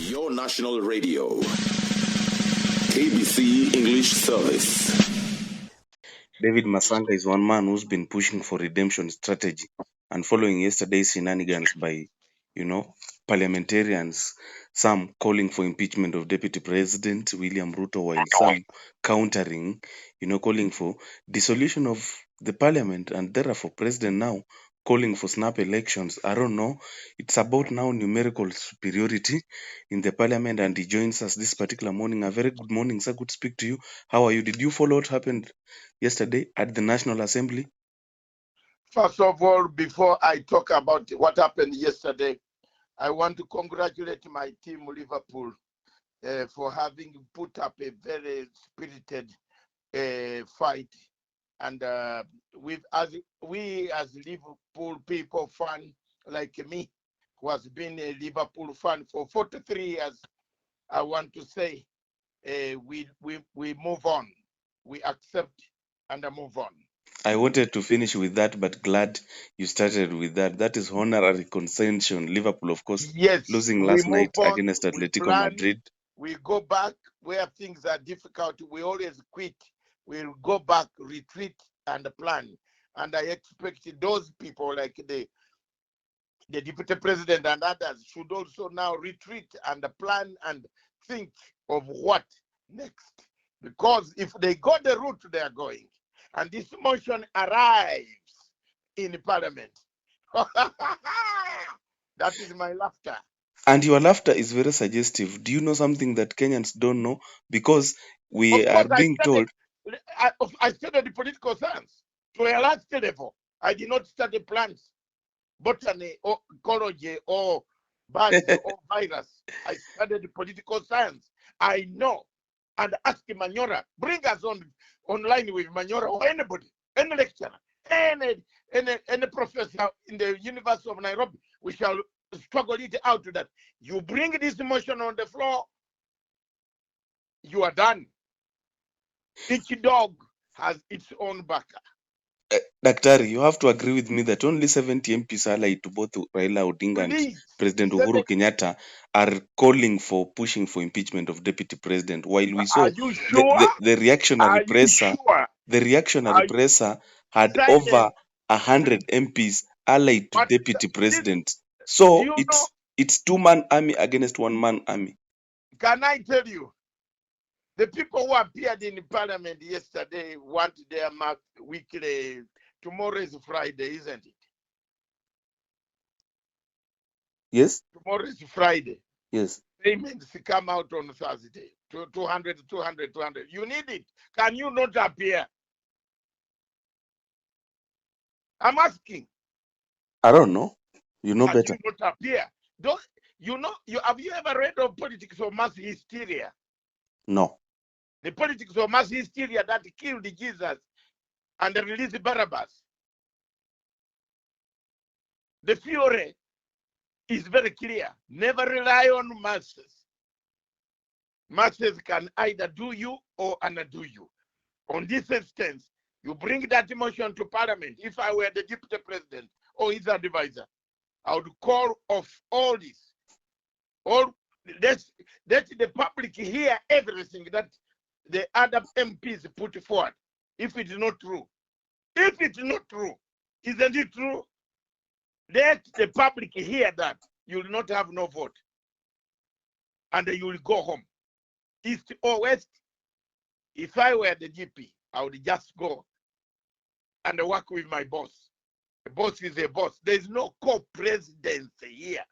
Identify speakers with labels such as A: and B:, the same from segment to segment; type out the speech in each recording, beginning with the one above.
A: Your national radio. KBC English Service.
B: David Matsanga is one man who's been pushing for redemption strategy and following yesterday's shenanigans by, parliamentarians, some calling for impeachment of Deputy President William Ruto, while some countering, calling for dissolution of the parliament and therefore President now calling for snap elections. I don't know. It's about now numerical superiority in the parliament, and he joins us this particular morning. A very good morning, sir. Good to speak to you. How are you? Did you follow what happened yesterday at the National Assembly?
C: First of all, before I talk about what happened yesterday, I want to congratulate my team, Liverpool, for having put up a very spirited fight. And we as Liverpool people, fan like me, who has been a Liverpool fan for 43 years, I want to say we move on. We accept and move on.
B: I wanted to finish with that, but glad you started with that. That is honorary concession. Liverpool, of course,
C: Yes,
B: losing
C: we
B: last
C: move
B: night
C: on,
B: against
C: we
B: Atletico
C: plan,
B: Madrid.
C: we go back where things are difficult. We always quit. We'll go back, retreat, and plan. And I expect those people like the deputy president and others should also now retreat and plan and think of what next. Because if they go the route they are going, and this motion arrives in parliament, that is my laughter.
B: And your laughter is very suggestive. Do you know something that Kenyans don't know? Because we
C: Of
B: are
C: course,
B: being told.
C: I studied the political science to a large level. I did not study plants, botany, or ecology, or birds, or virus. I studied political science. I know. And ask Manyora, bring us online with Manyora or anybody, any lecturer, any professor in the University of Nairobi. We shall struggle it out to that. You bring this motion on the floor, you are done. Each dog has its own backer.
B: Daktari, you have to agree with me that only 70 MPs allied to both Raila Odinga and President Uhuru Kenyatta are calling for pushing for impeachment of Deputy President. While we saw the reactionary presser, had over 100 MPs allied to Deputy President. So it's two-man army against one-man army.
C: Can I tell you? The people who appeared in parliament yesterday want their mark weekly. Tomorrow is Friday, isn't it?
B: Yes.
C: Tomorrow is Friday.
B: Yes.
C: Payments come out on Thursday. 200. You need it. Can you not appear? I'm asking.
B: I don't know. You know better.
C: Can you not appear? Have you ever read of politics of mass hysteria?
B: No.
C: The politics of mass hysteria that killed Jesus and released Barabbas. The theory is very clear. Never rely on masses. Masses can either do you or undo you. On this instance, you bring that motion to parliament. If I were the deputy president or his advisor, I would call off all this. Let the public hear everything that the other MPs put forward. If it's not true. If it's not true, isn't it true? Let the public hear that. You will not have no vote. And you will go home. East or west. If I were the GP, I would just go and work with my boss. The boss is a boss. There is no co-presidency here.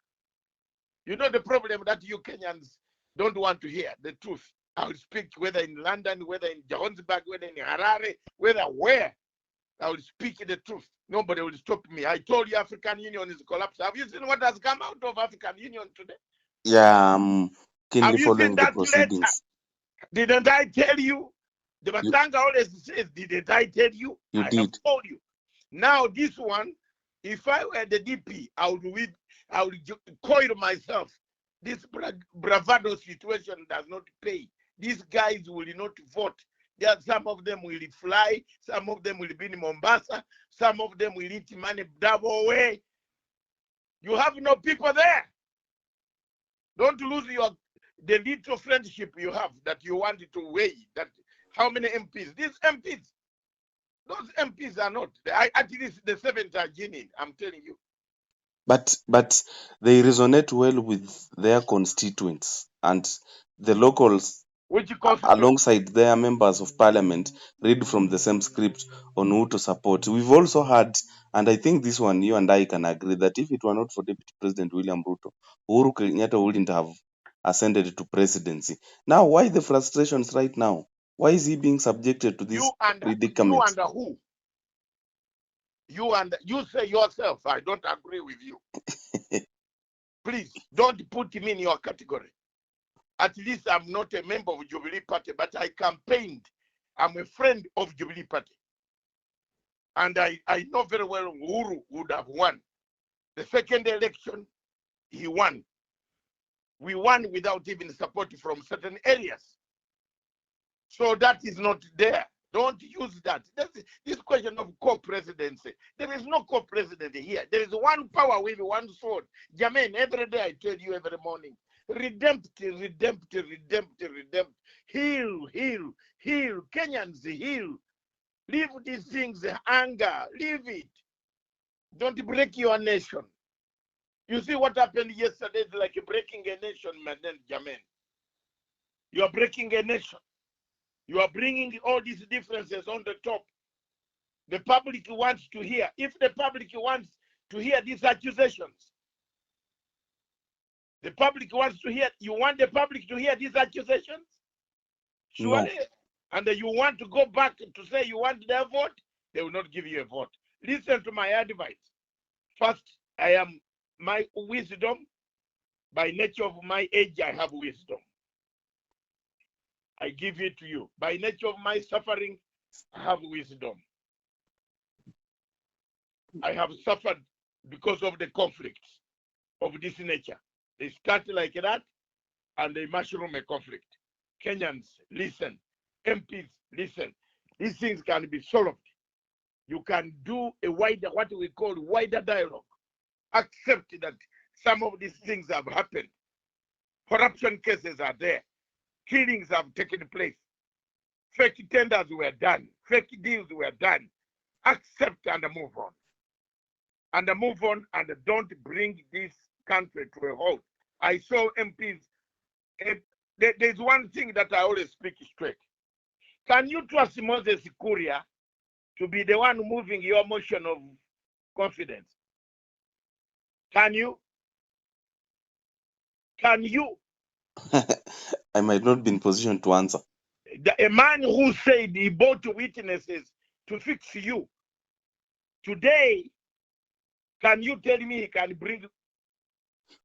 C: You know the problem that you Kenyans don't want to hear, the truth. I will speak whether in London, whether in Johannesburg, whether in Harare, whether where. I will speak the truth. Nobody will stop me. I told you African Union is collapsing. Have you seen what has come out of African Union today?
B: Yeah, I'm keenly
C: following
B: the proceedings.
C: Letter? Didn't I tell you? The Matsanga always says, didn't I tell you?
B: You
C: I
B: did.
C: have told you. Now this one, if I were the DP, I would coil myself. This bravado situation does not pay. These guys will not vote. Some of them will fly, some of them will be in Mombasa, some of them will eat money double way. You have no people there. Don't lose the little friendship you have that you wanted to weigh. That how many MPs? Those MPs are not. At least the 7th are genuine. I'm telling you.
B: But they resonate well with their constituents, and the locals
C: Which constituents?
B: alongside their members of parliament read from the same script on who to support. We've also had, and I think this one you and I can agree, that if it were not for Deputy President William Ruto, Uhuru Kenyatta wouldn't have ascended to presidency. Now, why the frustrations right now? Why is he being subjected to this predicament?
C: You under who? You say yourself, I don't agree with you. Please don't put me in your category. At least I'm not a member of Jubilee Party, but I campaigned. I'm a friend of Jubilee Party. And I know very well Uhuru would have won. The second election, he won. We won without even support from certain areas. So that is not there. Don't use that. This question of co-presidency. There is no co-presidency here. There is one power with one sword. Jermaine, every day I tell you every morning. Redempt. Heal. Kenyans, heal. Leave these things, anger. Leave it. Don't break your nation. You see what happened yesterday is like breaking a nation, Madam Jermaine. You are breaking a nation. You are bringing all these differences on the top. The public wants to hear. If the public wants to hear these accusations, the public wants to hear. You want the public to hear these accusations? Surely.
B: No.
C: And you want to go back to say you want their vote? They will not give you a vote. Listen to my advice. First, I am my wisdom. By nature of my age, I have wisdom. I give it to you. By nature of my suffering, I have wisdom. I have suffered because of the conflicts of this nature. They start like that and they mushroom a conflict. Kenyans, listen. MPs, listen. These things can be solved. You can do a wider, what we call wider dialogue. Accept that some of these things have happened. Corruption cases are there. Killings have taken place. Fake tenders were done. Fake deals were done. Accept and move on. And move on and don't bring this country to a halt. I saw MPs. There's one thing that I always speak straight. Can you trust Moses Kuria to be the one moving your motion of confidence? Can you? Can you?
B: I might not be in position to answer.
C: A man who said he brought witnesses to fix you. Today, can you tell me he can bring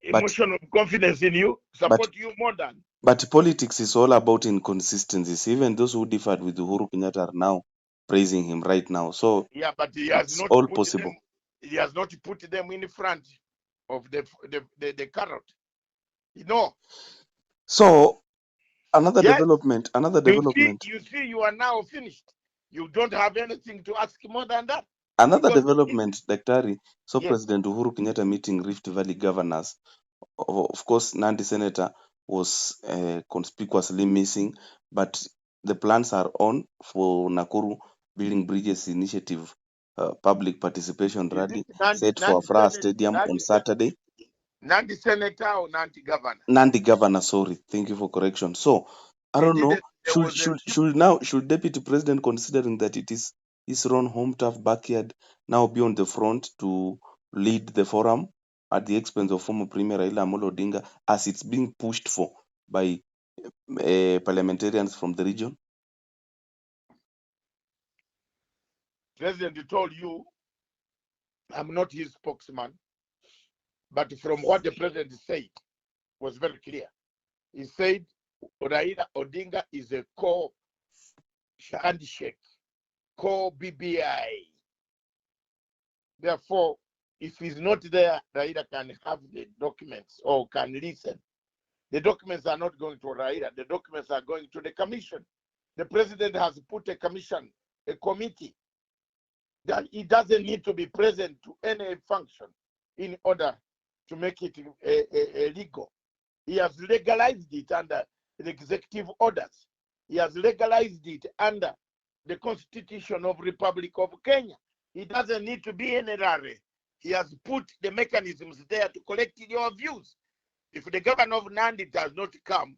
C: emotion of confidence in you, support you more than?
B: But politics is all about inconsistencies. Even those who differed with Uhuru Kenyatta are now praising him right now. So
C: yeah, but he has
B: it's
C: not
B: all
C: put
B: possible.
C: them. He has not put them in front of the carrot. You know.
B: So another
C: Yes.
B: development.
C: You see, you are now finished. You don't have anything to ask more than that.
B: Another
C: Because
B: development, Daktari. So
C: yes.
B: President Uhuru Kenyatta meeting Rift Valley governors. Of course, Nandi Senator was conspicuously missing, but the plans are on for Nakuru Building Bridges Initiative public participation
C: Is
B: rally
C: it
B: set for Afraha Stadium on Saturday.
C: Nandi Senator or Nandi Governor?
B: Nandi Governor, sorry. Thank you for correction. So, I don't know. Should Deputy President, considering that it is his own home turf backyard, now be on the front to lead the forum at the expense of former Premier Raila Amolo Odinga, as it's being pushed for by parliamentarians from the region?
C: President told you, I'm not his spokesman, but from what the president said was very clear. He said Raila Odinga is a core handshake, core BBI. Therefore, if he's not there, Raila can have the documents or can listen. The documents are not going to Raila. The documents are going to the commission. The president has put a commission, a committee, that he doesn't need to be present to any function in order to make it legal. He has legalized it under the executive orders. He has legalized it under the Constitution of Republic of Kenya. He doesn't need to be in a rally. He has put the mechanisms there to collect your views. If the governor of Nandi does not come,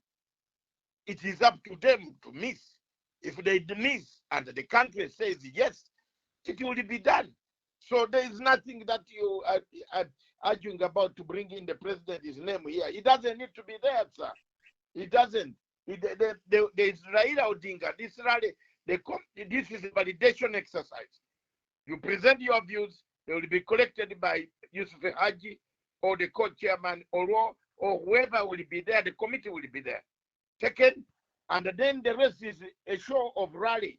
C: it is up to them to miss. If they miss and the country says yes, it will be done. So there is nothing that you are arguing about to bring in the president's name here. He doesn't need to be there, sir. He doesn't. There is Raila Odinga. This rally, this is a validation exercise. You present your views, they will be collected by Yusuf Haji or the co-chairman or whoever will be there. The committee will be there. Taken, and then the rest is a show of rally,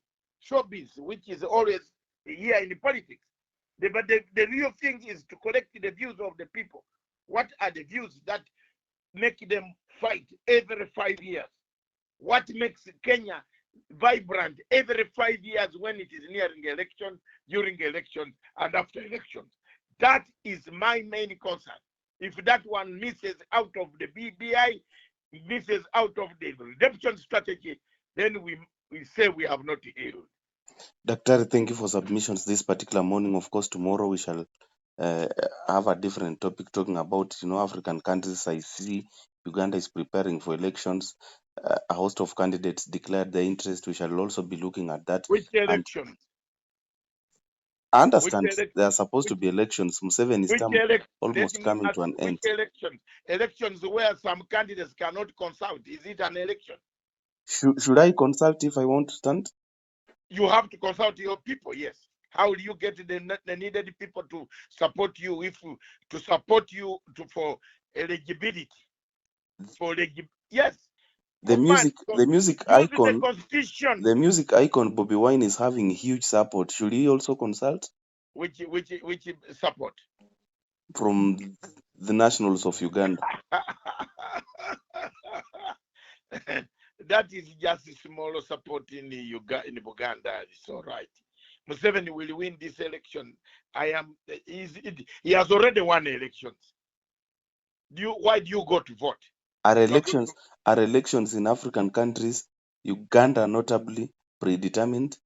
C: showbiz, which is always here in the politics. But the real thing is to collect the views of the people. What are the views that make them fight every 5 years? What makes Kenya vibrant every 5 years when it is nearing elections, during elections, and after elections? That is my main concern. If that one misses out of the BBI, misses out of the redemption strategy, then we say we have not healed.
B: Dr. Thank you for submissions this particular morning. Of course, tomorrow we shall have a different topic talking about, African countries. I see Uganda is preparing for elections. A host of candidates declared their interest. We shall also be looking at that.
C: Which
B: And
C: elections?
B: I understand
C: Which
B: there are supposed to be elections. Museveni's term almost coming to an end.
C: Which elections? Elections where some candidates cannot consult. Is it an election?
B: Should I consult if I want to stand?
C: You have to consult your people, yes. How will you get the needed people to support you for eligibility? Yes.
B: The music icon,
C: constitution.
B: the music icon Bobby Wine is having huge support. Should he also consult?
C: Which support?
B: From the nationals of Uganda.
C: That is just a small support in Uganda. It's all right. Museveni will win this election. He has already won elections. Why do you go to vote?
B: Are elections in African countries, Uganda notably, predetermined?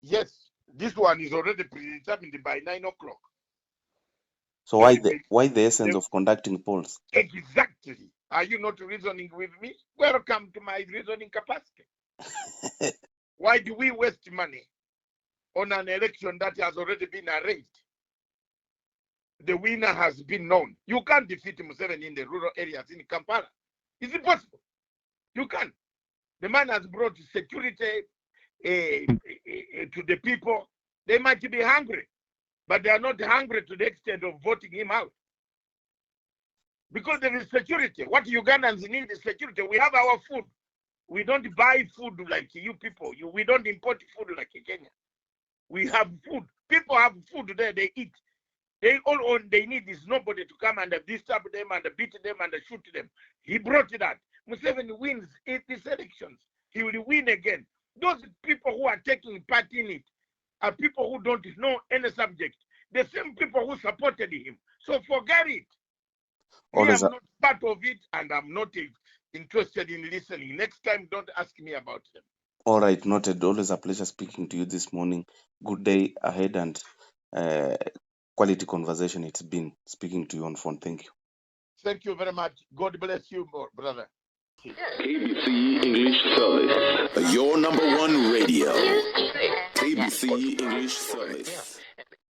C: Yes, this one is already predetermined by 9 o'clock.
B: So why the essence of conducting polls?
C: Exactly. Are you not reasoning with me? Welcome to my reasoning capacity. Why do we waste money on an election that has already been arranged? The winner has been known. You can't defeat Museveni in the rural areas in Kampala. Is it possible? You can't. The man has brought security to the people. They might be hungry, but they are not hungry to the extent of voting him out. Because there is security. What Ugandans need is security. We have our food. We don't buy food like you people. We don't import food like Kenya. We have food. People have food there. They eat. All they need is nobody to come and disturb them and beat them and shoot them. He brought that. Museveni wins these elections. He will win again. Those people who are taking part in it are people who don't know any subject. The same people who supported him. So forget it. I'm not part of it, and I'm not interested in listening. Next time, don't ask me about them.
B: All right, noted. Always a pleasure speaking to you this morning. Good day ahead and quality conversation it's been speaking to you on phone. Thank you.
C: Thank you very much. God bless you, brother.
A: KBC English Service. Your #1 radio. KBC English Service.